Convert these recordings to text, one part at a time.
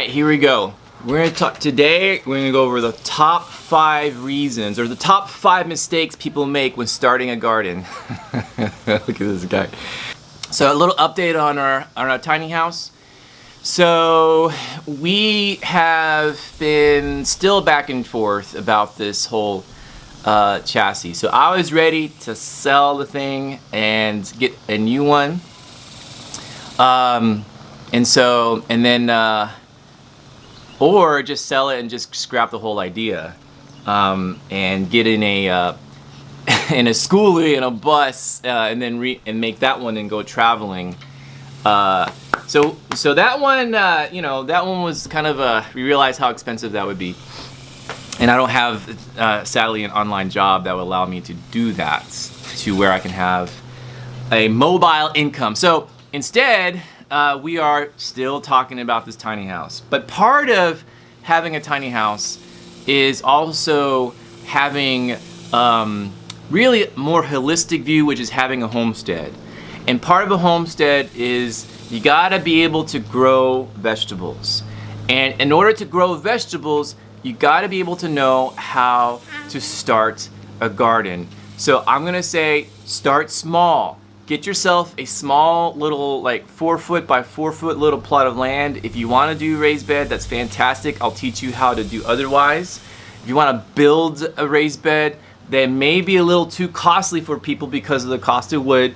right, here we go. We're going to talk today. We're going to go over the top 5 reasons or the top 5 mistakes people make when starting a garden. Look at this guy. So a little update on our tiny house. So we have been still back and forth about this whole chassis. So I was ready to sell the thing and get a new one. Or just sell it and just scrap the whole idea, and get in a in a schoolie and a bus, and then make that one and go traveling. So that one, that one was kind of we realized how expensive that would be, and I don't have sadly an online job that would allow me to do that, to where I can have a mobile income. So instead, we are still talking about this tiny house. But part of having a tiny house is also having really more holistic view, which is having a homestead. And part of a homestead is you gotta be able to grow vegetables. And in order to grow vegetables, you gotta be able to know how to start a garden. So I'm gonna say start small. Get yourself a small little, like 4 foot by 4 foot little plot of land. If you want to do raised bed, that's fantastic. I'll teach you how to do otherwise. If you want to build a raised bed, that may be a little too costly for people because of the cost of wood.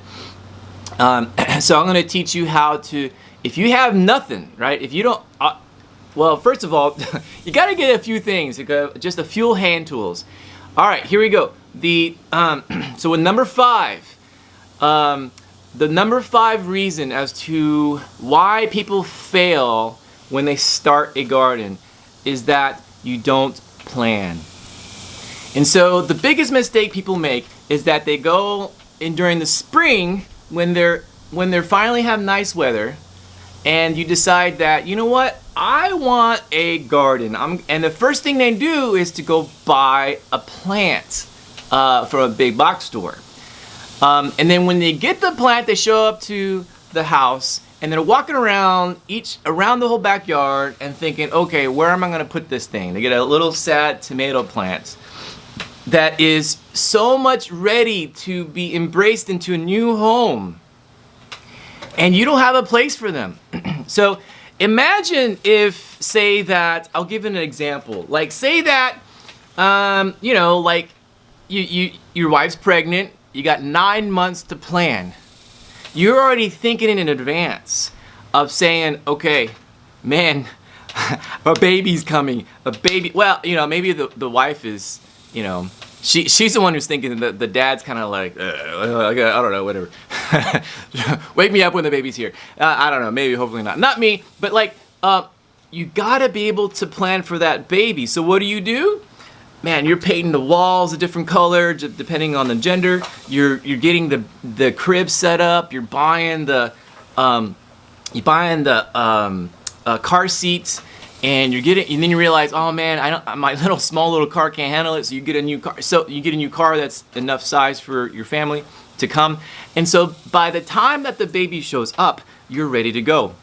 So I'm going to teach you how to, if you have nothing, right? If you don't, well, first of all, you got to get a few things, just a few hand tools. All right, here we go. So with number 5, the number 5 reason as to why people fail when they start a garden is that you don't plan. And so the biggest mistake people make is that they go in during the spring when they're finally have nice weather, and you decide that, you know what, I want a garden. And the first thing they do is to go buy a plant from a big box store. And then when they get the plant, they show up to the house and they're walking around the whole backyard and thinking, okay, where am I going to put this thing? They get a little sad tomato plant that is so much ready to be embraced into a new home, and you don't have a place for them. So imagine if, say that, I'll give an example. Like, say that, like your wife's pregnant. You got 9 months to plan. You're already thinking in advance of saying, okay, man, a baby's coming. A baby. Well, maybe the wife is, she's the one who's thinking. The dad's kind of like, I don't know, whatever. Wake me up when the baby's here. I don't know. Maybe, hopefully not. Not me, but like, you gotta be able to plan for that baby. So what do? Man, you're painting the walls a different color depending on the gender. You're getting the crib set up. You're buying the car seats, and and then you realize, oh man, my small little car can't handle it. So you get a new car. So you get a new car that's enough size for your family to come. And so by the time that the baby shows up, you're ready to go.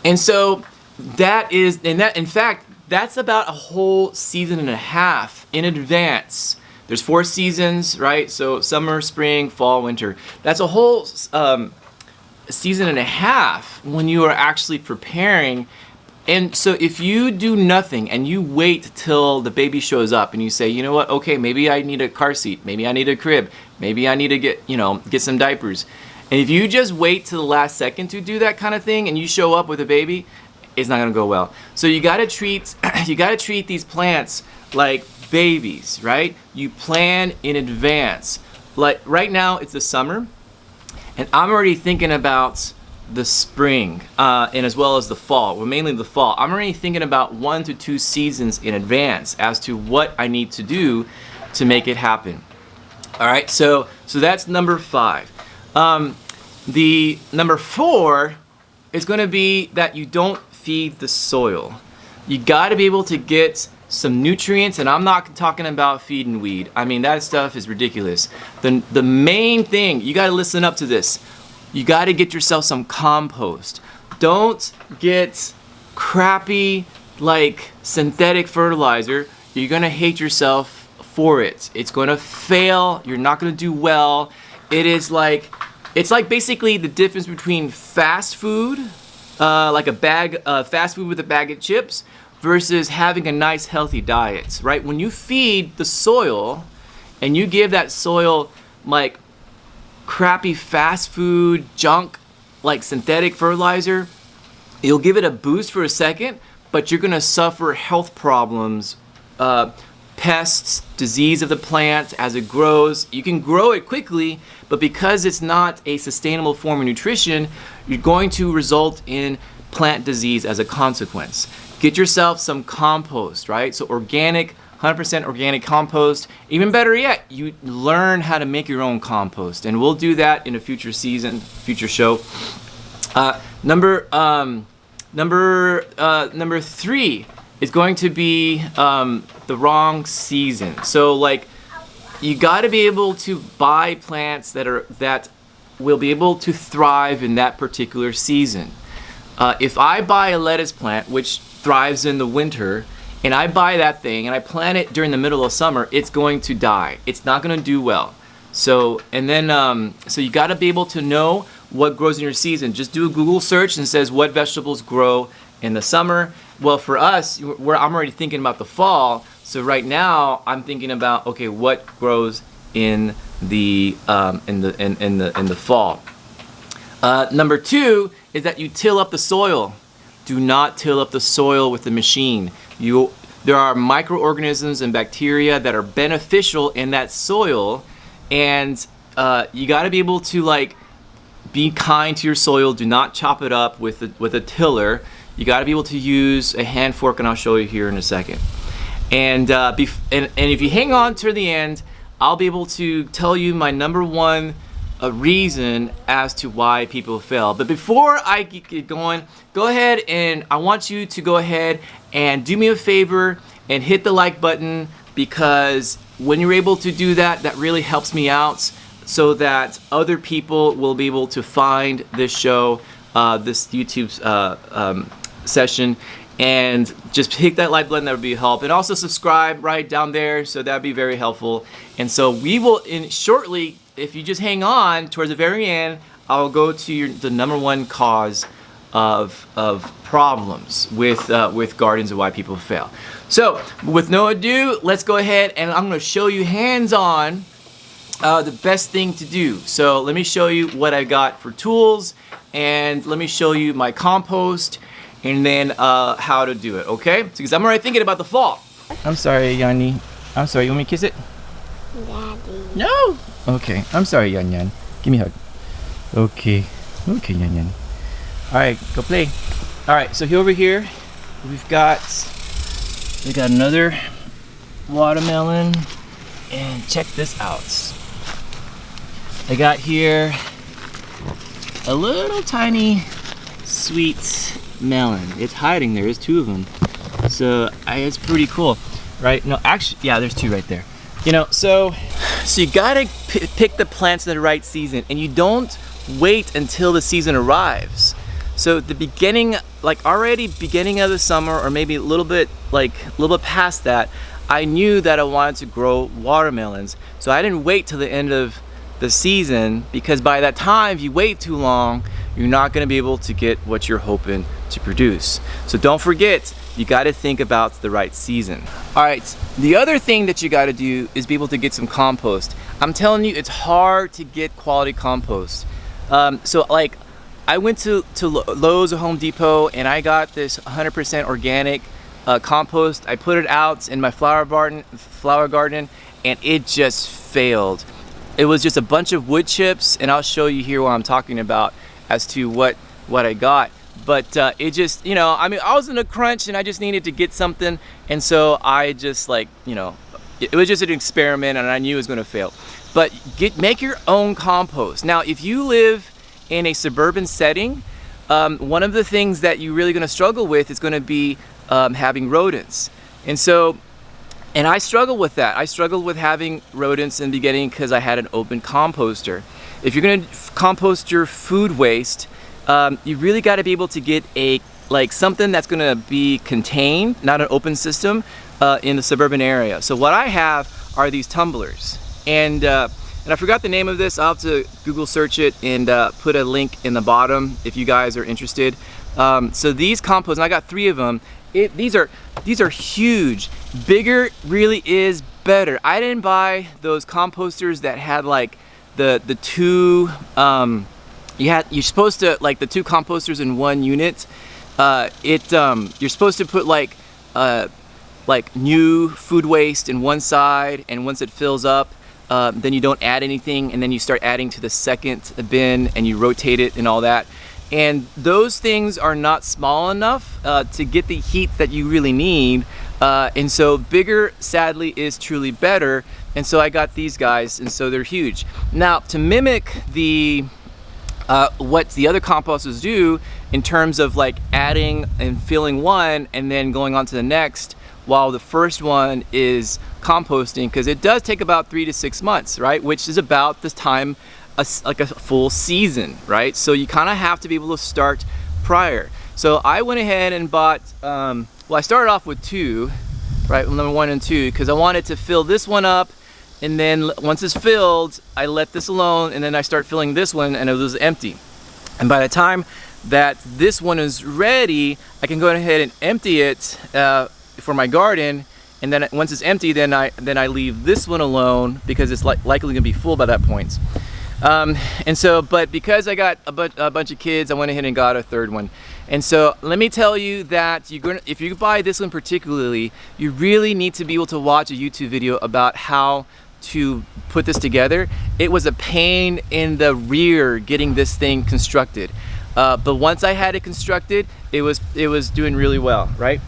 And so in fact, that's about a whole season and a half in advance. There's 4 seasons, right? So summer, spring, fall, winter. That's a whole season and a half when you are actually preparing. And so if you do nothing and you wait till the baby shows up and you say, you know what, okay, maybe I need a car seat, maybe I need a crib, maybe I need to get some diapers. And if you just wait till the last second to do that kind of thing and you show up with a baby, it's not gonna go well. So you gotta treat these plants like babies, right? You plan in advance. Like right now, it's the summer, and I'm already thinking about the spring, and as well as the fall. Well, mainly the fall. I'm already thinking about 1 to 2 seasons in advance as to what I need to do to make it happen. All right. So that's number 5. The number 4 is going to be that you don't feed the soil. You got to be able to get some nutrients, and I'm not talking about feeding weed. I mean, that stuff is ridiculous. The main thing, you got to listen up to this. You got to get yourself some compost. Don't get crappy like synthetic fertilizer, you're gonna hate yourself for it. It's gonna fail. You're not gonna do well. It's like basically the difference between fast food, like a bag, fast food with a bag of chips, versus having a nice healthy diet, right? When you feed the soil and you give that soil like crappy fast food junk, like synthetic fertilizer, you'll give it a boost for a second, but you're gonna suffer health problems, pests, disease of the plant as it grows. You can grow it quickly, but because it's not a sustainable form of nutrition, you're going to result in plant disease as a consequence. Get yourself some compost, right? So organic, 100% organic compost. Even better yet, you learn how to make your own compost, and we'll do that in a future season, future show. Number 3 is going to be the wrong season. So like, you got to be able to buy plants that will be able to thrive in that particular season. If I buy a lettuce plant which thrives in the winter, and I buy that thing and I plant it during the middle of summer, it's going to die. It's not going to do well. So you got to be able to know what grows in your season. Just do a Google search and says what vegetables grow in the summer. Well, for us, I'm already thinking about the fall. So right now, I'm thinking about, okay, what grows in the fall. Number 2 is that you till up the soil. Do not till up the soil with the machine. There are microorganisms and bacteria that are beneficial in that soil, and you got to be able to like be kind to your soil. Do not chop it up with a tiller. You got to be able to use a hand fork, and I'll show you here in a second. And if you hang on to the end, I'll be able to tell you my number 1 reason as to why people fail. But before I get going, go ahead and I want you to go ahead and do me a favor and hit the like button, because when you're able to do that, that really helps me out, so that other people will be able to find this show, this YouTube session, and just hit that like button. That would be help, and also subscribe right down there, so that would be very helpful. And so we will shortly, if you just hang on towards the very end, I'll go to the number 1 cause of problems with gardens and why people fail. So with no ado, let's go ahead and I'm going to show you hands-on the best thing to do. So let me show you what I got for tools, and let me show you my compost, and then how to do it, okay? Because I'm already thinking about the fall. I'm sorry, Yanni. I'm sorry, you want me to kiss it? Daddy. No! Okay, I'm sorry, Yan Yan. Give me a hug. Okay. Okay, Yan Yan. Alright, go play. Alright, so here over here, we got another watermelon, and check this out. I got here a little tiny sweet melon. It's hiding there. There's 2 of them. So it's pretty cool, right? No, actually, yeah, there's 2 right there. You know, so you gotta pick the plants in the right season, and you don't wait until the season arrives. So the beginning, like already beginning of the summer, or maybe a little bit past that, I knew that I wanted to grow watermelons. So I didn't wait till the end of the season, because by that time, if you wait too long, you're not gonna be able to get what you're hoping to produce. So don't forget, you gotta think about the right season. All right, the other thing that you gotta do is be able to get some compost. I'm telling you, it's hard to get quality compost. So like, I went to Lowe's or Home Depot, and I got this 100% organic compost. I put it out in my flower garden, and it just failed. It was just a bunch of wood chips, and I'll show you here what I'm talking about as to what I got. But it just, you know, I mean, I was in a crunch and I just needed to get something, and so I just, like, you know, it was just an experiment, and I knew it was going to fail. But make your own compost. Now, if you live in a suburban setting, one of the things that you're really going to struggle with is going to be having rodents. And I struggled with that. I struggled with having rodents in the beginning because I had an open composter. If you're going to compost your food waste, you really got to be able to get a like something that's gonna be contained, not an open system, in the suburban area. So what I have are these tumblers, and I forgot the name of this. I'll have to Google search it and put a link in the bottom if you guys are interested. So these composts, and I got 3 of them. These are huge. Bigger really is better. I didn't buy those composters that had like the 2. You're supposed to, like, the 2 composters in 1 unit. You're supposed to put like new food waste in one side, and once it fills up, then you don't add anything, and then you start adding to the second bin, and you rotate it and all that. And those things are not small enough to get the heat that you really need. And so bigger, sadly, is truly better. And so I got these guys, and so they're huge. Now, to mimic the what the other composters do in terms of like adding and filling one and then going on to the next while the first one is composting, because it does take about 3 to 6 months, right? Which is about the time like a full season, right? So you kind of have to be able to start prior. So I went ahead and bought, well, I started off with 2, right? Number 1 and 2, because I wanted to fill this one up, and then once it's filled, I let this alone, and then I start filling this one, and it was empty. And by the time that this one is ready, I can go ahead and empty it for my garden. And then once it's empty, then I leave this one alone, because it's likely gonna be full by that point. And so, but because I got a bunch of kids, I went ahead and got a 3rd one. And so let me tell you that if you buy this one particularly, you really need to be able to watch a YouTube video about how to put this together. It was a pain in the rear getting this thing constructed. But once I had it constructed, it was doing really well, right?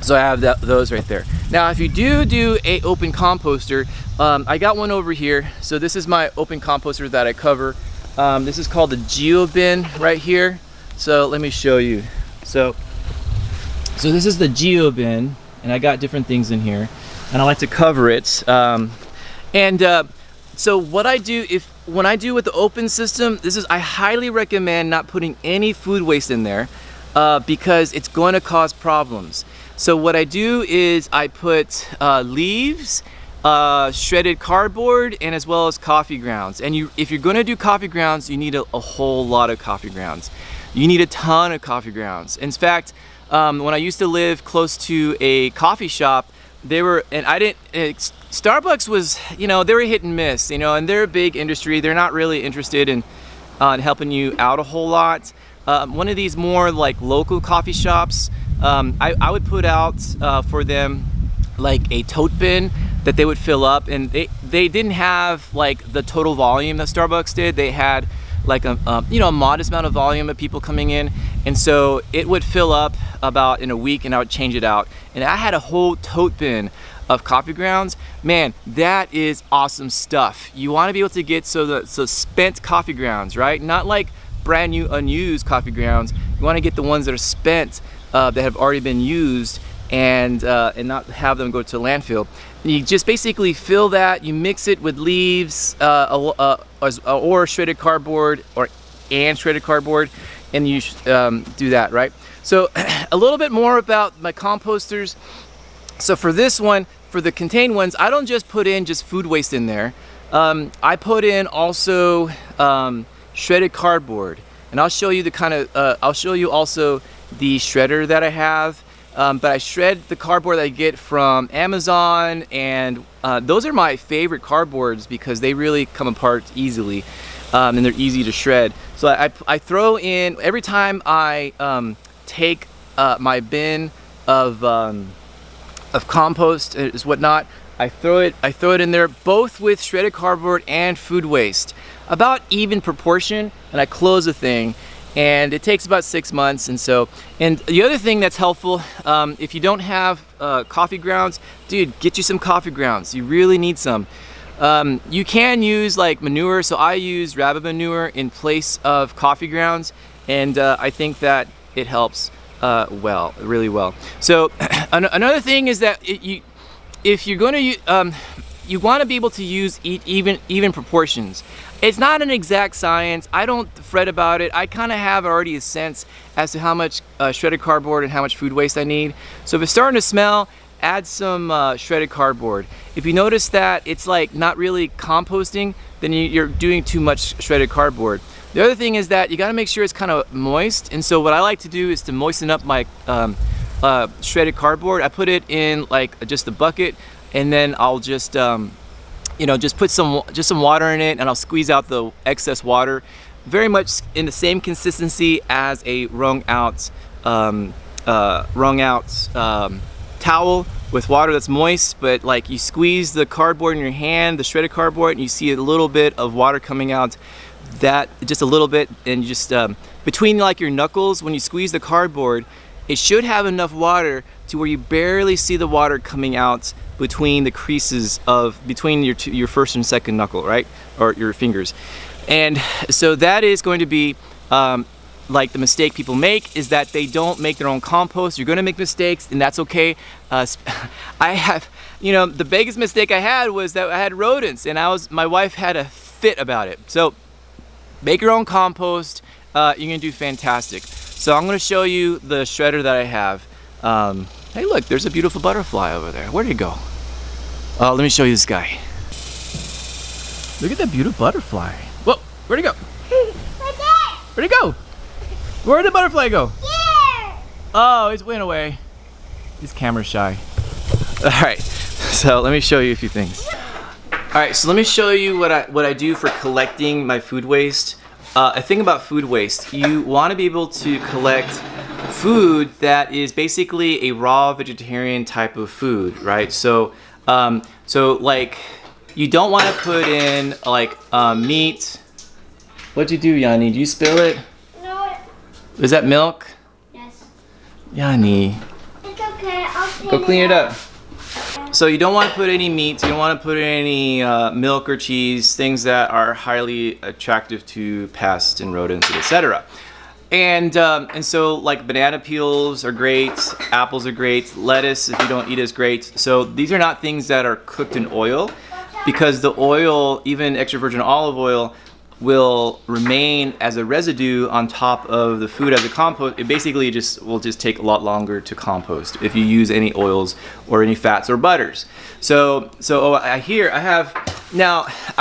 So I have those right there. Now, if you do a open composter, I got one over here. So this is my open composter that I cover. This is called the Geo Bin right here. So let me show you. So this is the Geo Bin, and I got different things in here, and I like to cover it. So what I do, when I do with the open system, I highly recommend not putting any food waste in there, because it's going to cause problems. So what I do is I put leaves, shredded cardboard, and as well as coffee grounds. And if you're going to do coffee grounds, you need a whole lot of coffee grounds. You need a ton of coffee grounds. In fact, when I used to live close to a coffee shop, Starbucks was, they were hit and miss, and they're a big industry. They're not really interested in helping you out a whole lot. One of these more like local coffee shops, I would put out for them like a tote bin that they would fill up, and they didn't have like the total volume that Starbucks did. They had like a modest amount of volume of people coming in, and so it would fill up about in a week, and I would change it out, and I had a whole tote bin of coffee grounds. Man, that is awesome stuff. You want to be able to get so spent coffee grounds, right? Not like brand new unused coffee grounds. You want to get the ones that are spent, that have already been used, and not have them go to landfill. And you just basically fill that, you mix it with leaves or shredded cardboard and shredded cardboard, and you do that, right? So a little bit more about my composters. So for this one, for the contained ones, I don't just put in just food waste in there. I put in also shredded cardboard, and I'll show you I'll show you also the shredder that I have. But I shred the cardboard that I get from Amazon, and those are my favorite cardboards because they really come apart easily, and they're easy to shred. So I throw in, every time I take my bin of compost is whatnot, I throw it in there, both with shredded cardboard and food waste, about even proportion, and I close the thing. And it takes about 6 months. And the other thing that's helpful, if you don't have coffee grounds, dude, get you some coffee grounds. You really need some. You can use like manure, so I use rabbit manure in place of coffee grounds, and I think that it helps really well. So another thing is that if you're going to you want to be able to use even proportions. It's not an exact science. I don't fret about it. I kind of have already a sense as to how much shredded cardboard and how much food waste I need. So if it's starting to smell, add some shredded cardboard. If you notice that it's like not really composting, then you're doing too much shredded cardboard. The other thing is that you got to make sure it's kind of moist, and so what I like to do is to moisten up my shredded cardboard. I put it in like just a bucket, and then I'll just you know, just put some water in it, and I'll squeeze out the excess water, very much in the same consistency as a wrung out towel with water that's moist, but like you squeeze the cardboard in your hand, the shredded cardboard, and you see a little bit of water coming out, that just a little bit, and you just between like your knuckles, when you squeeze the cardboard, it should have enough water to where you barely see the water coming out between the creases of between your first and second knuckle, right, or your fingers. And so that is going to be like the mistake people make, is that they don't make their own compost. You're going to make mistakes, and that's okay. I have, you know, the biggest mistake I had was that I had rodents, and my wife had a fit about it. So make your own compost. You're going to do fantastic. So I'm going to show you the shredder that I have. Hey, look, there's a beautiful butterfly over there. Where'd it go? Let me show you this guy. Look at that beautiful butterfly. Whoa, where'd it go? Right there. Where'd it go? Where'd the butterfly go? Here. Oh, it went away. He's camera shy. All right, so let me show you a few things. All right, so let me show you what I do for collecting my food waste. A thing about food waste, you want to be able to collect food that is basically a raw vegetarian type of food, right? So like you don't want to put in like meat. What'd you do, Yanni? Did you spill it? No. Is that milk? Yes. Yanni, It's okay. I'll go clean it up. So you don't want to put any meat, you don't want to put any milk or cheese, things that are highly attractive to pests and rodents, etc. And so like banana peels are great, apples are great, lettuce if you don't eat is great. So these are not things that are cooked in oil, because the oil, even extra virgin olive oil, will remain as a residue on top of the food as a compost. It basically will just take a lot longer to compost if you use any oils or any fats or butters. So I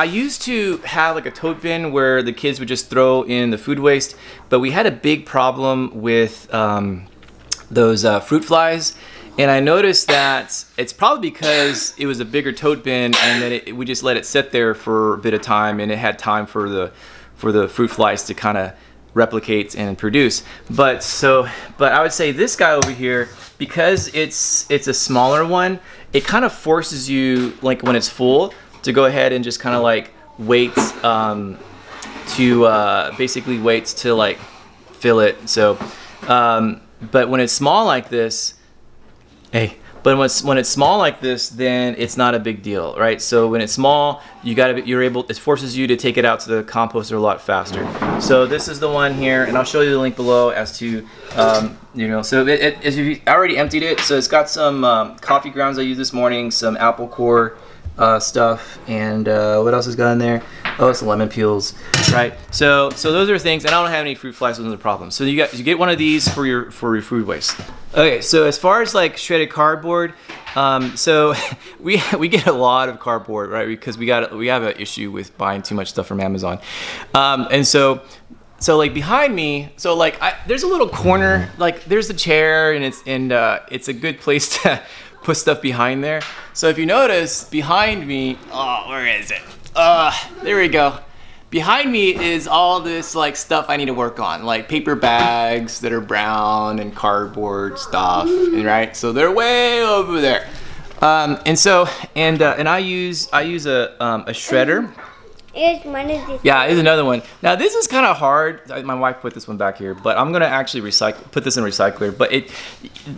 used to have like a tote bin where the kids would just throw in the food waste, but we had a big problem with those fruit flies. And I noticed that it's probably because it was a bigger tote bin, and then we just let it sit there for a bit of time, and it had time for the fruit flies to kind of replicate and produce. But I would say this guy over here, because it's a smaller one, it kind of forces you, like when it's full, to go ahead and just kind of like wait basically waits to like fill it. So but when it's small like this, when it's small like this, then it's not a big deal, right? So when it's small, it forces you to take it out to the composter a lot faster. So this is the one here, and I'll show you the link below as to, so I already emptied it. So it's got some coffee grounds I used this morning, some apple core stuff, and what else is got in there? Oh, it's lemon peels, right? So those are things, and I don't have any fruit flies, wasn't a problem. So you get one of these for your food waste. Okay, so as far as like shredded cardboard, so we get a lot of cardboard, right? Because we have an issue with buying too much stuff from Amazon, and so like behind me, so like there's a little corner, like there's a chair, and it's a good place to put stuff behind there. So if you notice behind me, where is it? There we go. Behind me is all this like stuff I need to work on, like paper bags that are brown and cardboard stuff, right? So they're way over there. And I use a shredder. Here's one of these. Yeah, here's another one. Now this is kind of hard. My wife put this one back here, but I'm gonna actually put this in recycler. But it,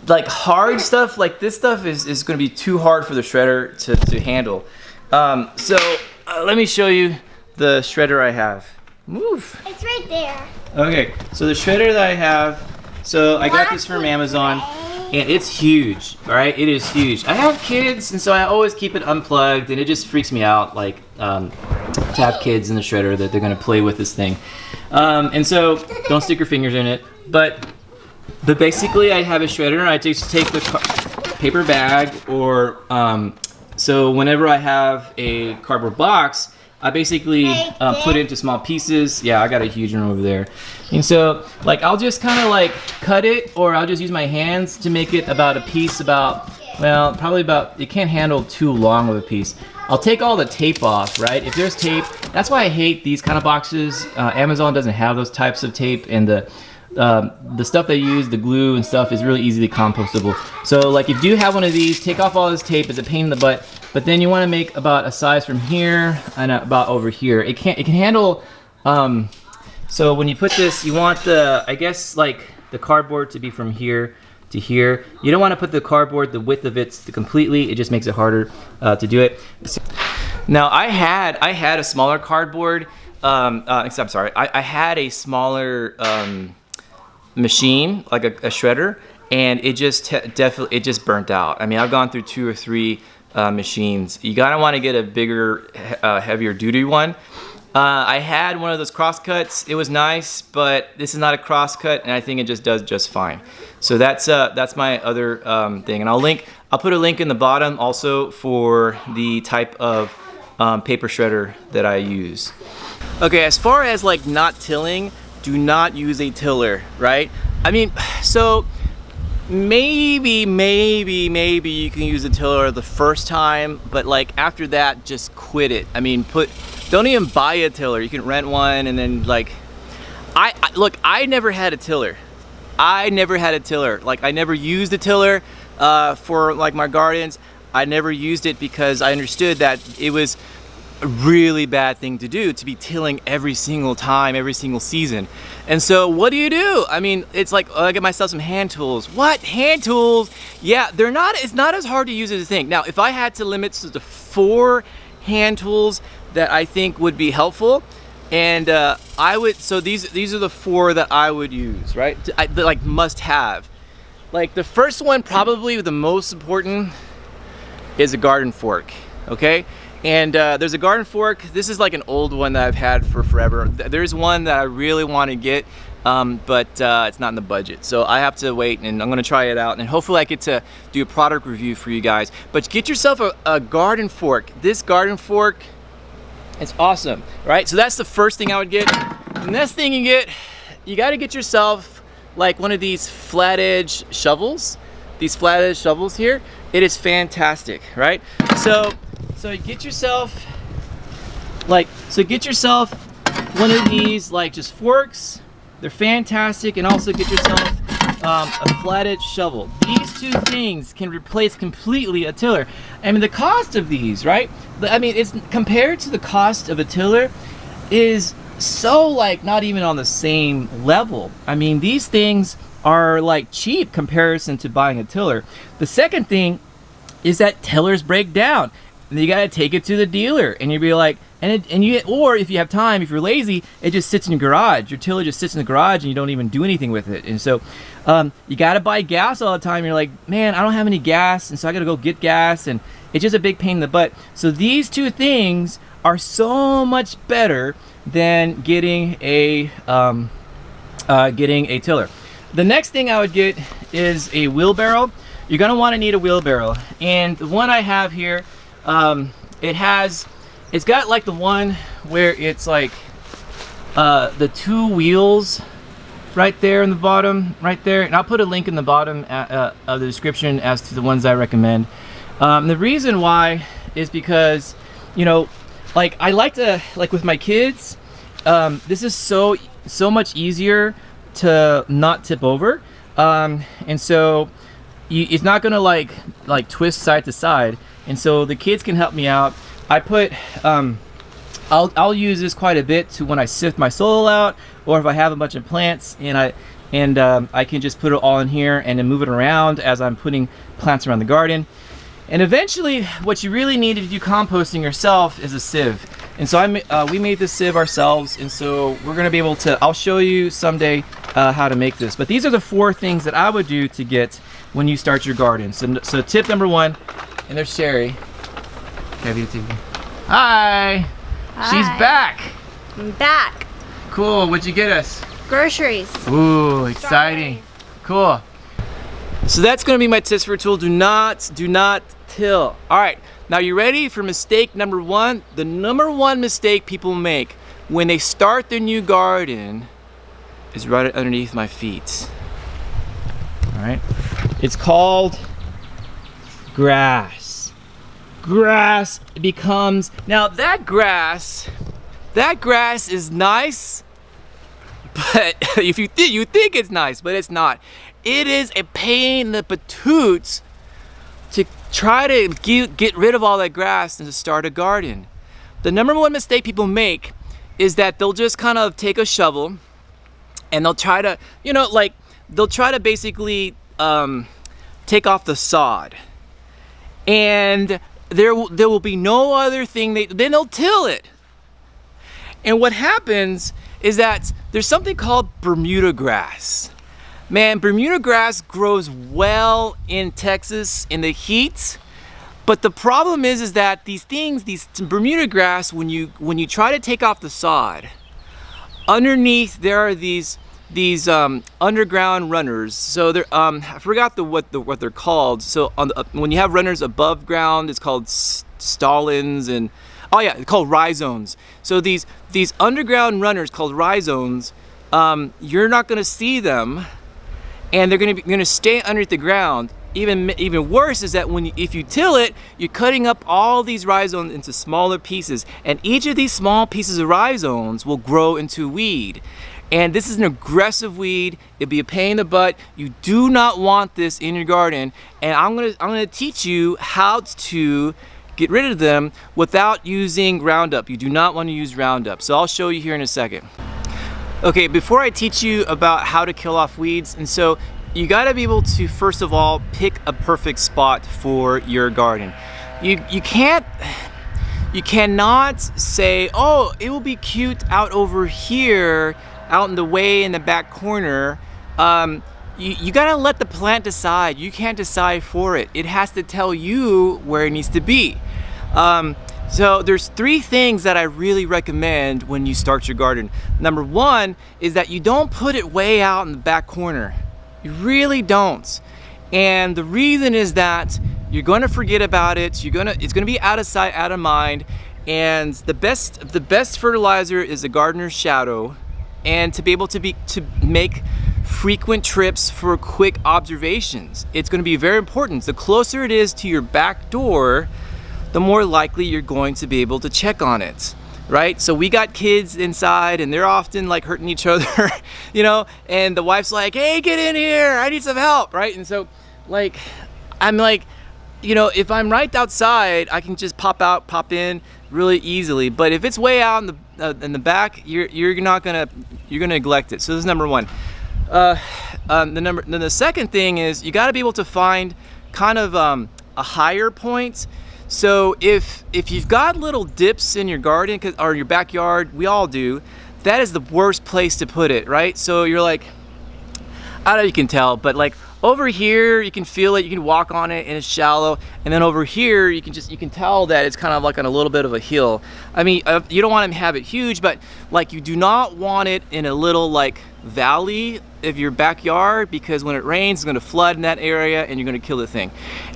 like hard stuff, like this stuff is gonna be too hard for the shredder to handle. Let me show you the shredder I have. Move. It's right there. Okay, so the shredder that I have, so I got this from Amazon. and it's huge. All right, it is huge. I have kids, and so I always keep it unplugged, and it just freaks me out, like to have kids in the shredder that they're gonna play with this thing. And so don't stick your fingers in it. But basically, I have a shredder, and I just take the paper bag, or so whenever I have a cardboard box, I basically put it into small pieces. Yeah, I got a huge one over there. And so, like, I'll just kind of like cut it, or I'll just use my hands to make it about a piece about, well, probably about, it can't handle too long of a piece. I'll take all the tape off, right? If there's tape, that's why I hate these kind of boxes. Amazon doesn't have those types of tape, and the stuff they use, the glue and stuff, is really easily compostable. So like if you do have one of these, take off all this tape. It's a pain in the butt, but then you want to make about a size from here and about over here. It can handle, so when you put this, you want the, I guess, like the cardboard to be from here to here. You don't want to put the cardboard, the width of it completely. It just makes it harder to do it. Now I had a smaller cardboard, I'm sorry, I had a smaller machine, like a shredder, and it just definitely, it just burnt out. I mean, I've gone through 2 or 3 machines. You gotta want to get a bigger, heavier duty one. I had one of those crosscuts. It was nice, but this is not a crosscut, and I think it just does just fine. So that's my other thing, and I'll put a link in the bottom also for the type of paper shredder that I use. Okay, as far as like not tilling, do not use a tiller, right? I mean, so maybe you can use a tiller the first time, but like after that, just quit it. I mean, don't even buy a tiller. You can rent one, and then like, look, I never had a tiller. Like I never used a tiller for like my gardens. I never used it because I understood that it was a really bad thing to do, to be tilling every single time, every single season. And so what do? I mean, it's like, oh, I get myself some hand tools. What? Hand tools? Yeah, it's not as hard to use as you think. Now, if I had to limit to 4 hand tools that I think would be helpful, and so these are the 4 that I would use, right? Like must have. Like the first one, probably the most important, is a garden fork, okay? And there's a garden fork. This is like an old one that I've had for forever. There's one that I really want to get, but it's not in the budget. So I have to wait, and I'm gonna try it out, and hopefully I get to do a product review for you guys. But get yourself a garden fork. This garden fork, it's awesome, right? So that's the first thing I would get. The next thing you gotta get yourself like one of these flat edge shovels. These flat edge shovels here. It is fantastic, right? So get yourself one of these, like just forks. They're fantastic. And also get yourself a flat edge shovel. These 2 things can replace completely a tiller. I mean, the cost of these, right? I mean, it's compared to the cost of a tiller is so like not even on the same level. I mean, these things are like cheap comparison to buying a tiller. The second thing is that tillers break down. And you gotta take it to the dealer, and you'd be like, or if you have time, if you're lazy, it just sits in your garage. Your tiller just sits in the garage, and you don't even do anything with it. And so, you gotta buy gas all the time. You're like, man, I don't have any gas, and so I gotta go get gas, and it's just a big pain in the butt. So these 2 things are so much better than getting a tiller. The next thing I would get is a wheelbarrow. You're gonna want to need a wheelbarrow, and the one I have here. It's got like the one where it's like the 2 wheels right there in the bottom, right there, and I'll put a link in the bottom of the description as to the ones I recommend. The reason why is because, you know, like I like to, like with my kids, this is so much easier to not tip over, and so it's not gonna like twist side to side. And so the kids can help me out. I put, I'll use this quite a bit to when I sift my soil out, or if I have a bunch of plants, and I can just put it all in here and then move it around as I'm putting plants around the garden. And eventually, what you really need to do composting yourself is a sieve. And so we made this sieve ourselves, and so we're gonna be able to, I'll show you someday how to make this. But these are the 4 things that I would do to get when you start your garden. So tip number 1, and there's Sherry. Hi. She's back. I'm back. Cool. What'd you get us? Groceries. Ooh, exciting. Cool. So that's going to be my tips for a tool. Do not till. All right. Now you ready for mistake number 1? The number 1 mistake people make when they start their new garden is right underneath my feet. All right. It's called grass. Grass becomes, now that grass is nice, but if you think it's nice, but it's not. It is a pain in the patoots to try to get rid of all that grass and to start a garden. The number 1 mistake people make is that they'll just kind of take a shovel and they'll try to, they'll try to basically take off the sod. And there will be no other thing, then they'll till it. And what happens is that there's something called Bermuda grass. Man, Bermuda grass grows well in Texas in the heat, but the problem is that these Bermuda grass, when you try to take off the sod, underneath there are these underground runners. So they're I forgot what they're called. So when you have runners above ground, it's called stolons, and oh yeah, it's called rhizomes. So these underground runners called rhizomes, you're not going to see them, and they're going to stay underneath the ground. Even worse is that if you till it, you're cutting up all these rhizomes into smaller pieces, and each of these small pieces of rhizomes will grow into weed. And this is an aggressive weed. It'd be a pain in the butt. You do not want this in your garden. And I'm gonna teach you how to get rid of them without using Roundup. You do not want to use Roundup. So I'll show you here in a second. Okay, before I teach you about how to kill off weeds, and so you gotta be able to, first of all, pick a perfect spot for your garden. You cannot say, oh, it will be cute out over here, out in the back corner. You gotta let the plant decide. You can't decide for it. It has to tell you where it needs to be. So there's 3 things that I really recommend when you start your garden. Number 1 is that you don't put it way out in the back corner. You really don't. And the reason is that you're gonna forget about it. It's gonna be out of sight, out of mind. And the best fertilizer is a gardener's shadow. And to be able to make frequent trips for quick observations. It's going to be very important. The closer it is to your back door, the more likely you're going to be able to check on it, right? So we got kids inside and they're often like hurting each other, and the wife's like, hey, get in here, I need some help, right? And so I'm like, if I'm right outside, I can just pop in really easily. But if it's way out in the back, you're gonna neglect it. So this is number 1. Then the second thing is you got to be able to find kind of a higher point. So if you've got little dips in your garden or your backyard, we all do, that is the worst place to put it, right? So you're like, I don't know if you can tell, but like over here you can feel it, you can walk on it and it's shallow, and then over here you can tell that it's kind of like on a little bit of a hill. I mean, you don't want to have it huge, but like you do not want it in a little like valley of your backyard, because when it rains it's going to flood in that area and you're going to kill the thing.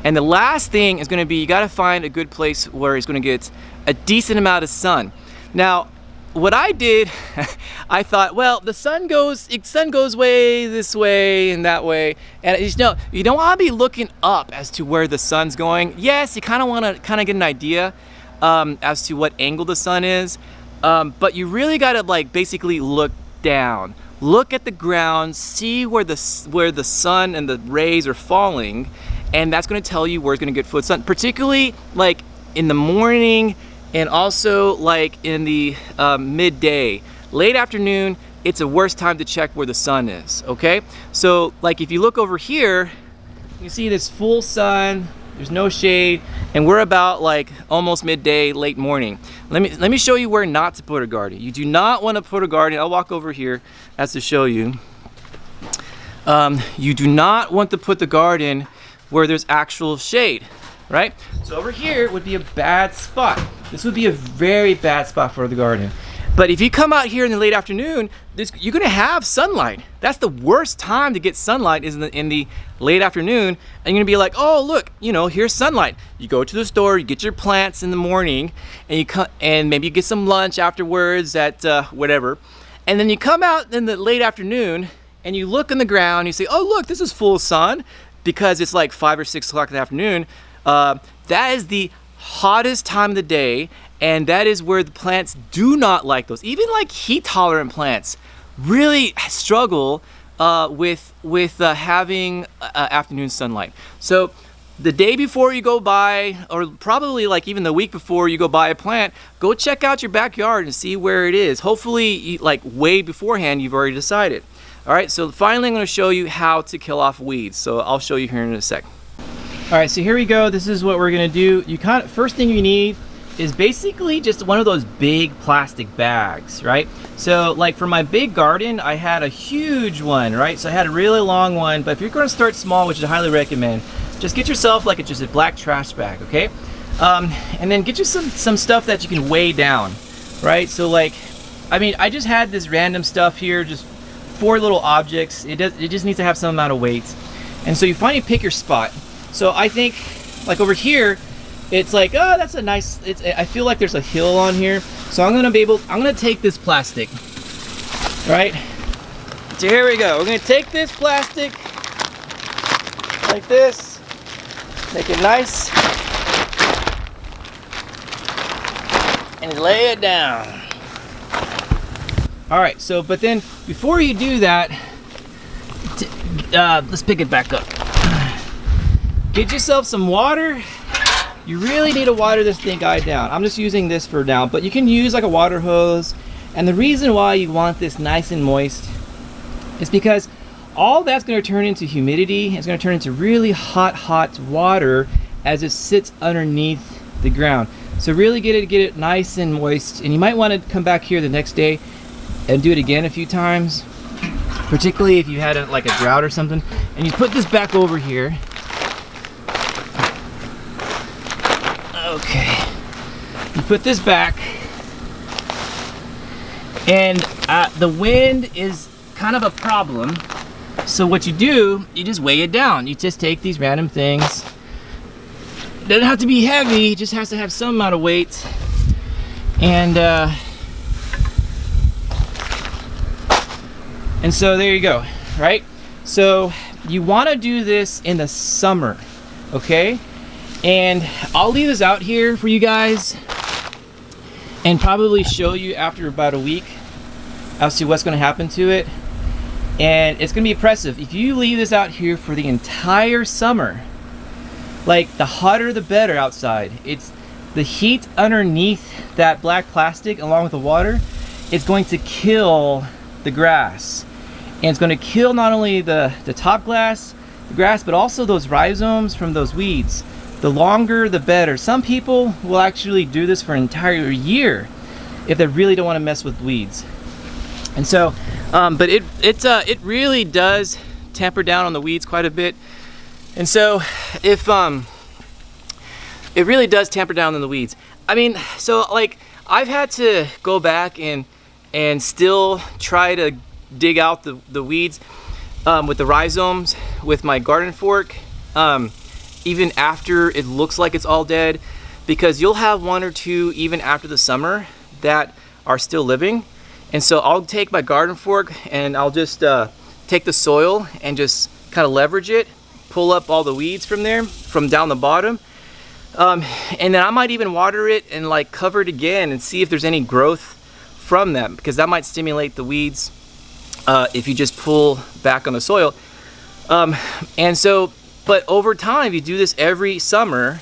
And the last thing is going to be, you got to find a good place where it's going to get a decent amount of sun. Now what I did, I thought, well, the sun goes way this way and that way, and you don't want to be looking up as to where the sun's going. Yes, you kind of want to get an idea as to what angle the sun is, but you really got to like basically look down, look at the ground, see where the sun and the rays are falling, and that's going to tell you where it's going to get full sun, particularly like in the morning. And also like in the midday, late afternoon, it's a worse time to check where the sun is, okay? So like if you look over here, you see this full sun, there's no shade, and we're about like almost midday, late morning. Let me show you where not to put a garden. You do not want to put a garden. I'll walk over here as to show you. you do not want to put the garden where there's actual shade, right? So over here would be a bad spot. This would be a very bad spot for the garden. But if you come out here in the late afternoon, you're gonna have sunlight. That's the worst time to get sunlight is in the late afternoon. And you're gonna be like, oh look, you know, here's sunlight. You go to the store, you get your plants in the morning, and maybe you get some lunch afterwards at whatever. And then you come out in the late afternoon and you look in the ground, you say, oh look, this is full sun, because it's like 5 or 6 o'clock in the afternoon. That is the hottest time of the day, and that is where the plants do not like those. Even like heat tolerant plants really struggle with having afternoon sunlight. So the day before you go by, or probably like even the week before you go buy a plant, go check out your backyard and see where it is. Hopefully, like way beforehand, you've already decided. All right, so finally I'm gonna show you how to kill off weeds. So I'll show you here in a sec. All right, so here we go. This is what we're gonna do. First thing you need is basically just one of those big plastic bags, right? So like for my big garden, I had a huge one, right? So I had a really long one, but if you're gonna start small, which I highly recommend, just get yourself like just a black trash bag, okay? And then get you some stuff that you can weigh down, right? So like, I mean, I just had this random stuff here, just 4 little objects. It just needs to have some amount of weight. And so you finally pick your spot. So I think like over here, it's like, oh, that's a nice, I feel like there's a hill on here. So I'm gonna take this plastic, right? So here we go. We're gonna take this plastic like this, make it nice, and lay it down. All right, so, but then before you do that, let's pick it back up. Get yourself some water. You really need to water this guy down. I'm just using this for now, but you can use like a water hose. And the reason why you want this nice and moist is because all that's gonna turn into humidity. It's gonna turn into really hot water as it sits underneath the ground. So really get it nice and moist. And you might wanna come back here the next day and do it again a few times, particularly if you had like a drought or something. And you put this back over here. Okay, you put this back, and the wind is kind of a problem. So what you do, you just weigh it down. You just take these random things. It doesn't have to be heavy, it just has to have some amount of weight. And so there you go, right? So you want to do this in the summer, okay? And I'll leave this out here for you guys and probably show you after about a week as to what's going to happen to it. And it's going to be impressive. If you leave this out here for the entire summer, like the hotter the better outside, it's the heat underneath that black plastic along with the water, it's going to kill the grass. And it's going to kill not only the top grass, but also those rhizomes from those weeds. The longer the better. Some people will actually do this for an entire year if they really don't want to mess with weeds. And so, but it really does tamper down on the weeds quite a bit. And so, if it really does tamper down on the weeds. I mean, so like I've had to go back and still try to dig out the weeds with the rhizomes with my garden fork. Even after it looks like it's all dead, because you'll have 1 or 2 even after the summer that are still living. And so I'll take my garden fork and I'll just take the soil and just kind of leverage it, pull up all the weeds from there, from down the bottom. And then I might even water it and like cover it again and see if there's any growth from them, because that might stimulate the weeds if you just pull back on the soil. And so, but over time, if you do this every summer,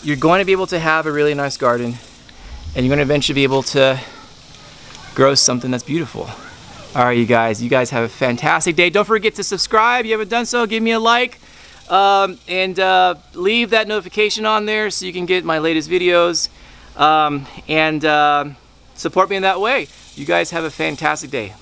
you're going to be able to have a really nice garden, and you're going to eventually be able to grow something that's beautiful. All right, you guys have a fantastic day. Don't forget to subscribe. If you haven't done so, give me a like, and leave that notification on there so you can get my latest videos, and support me in that way. You guys have a fantastic day.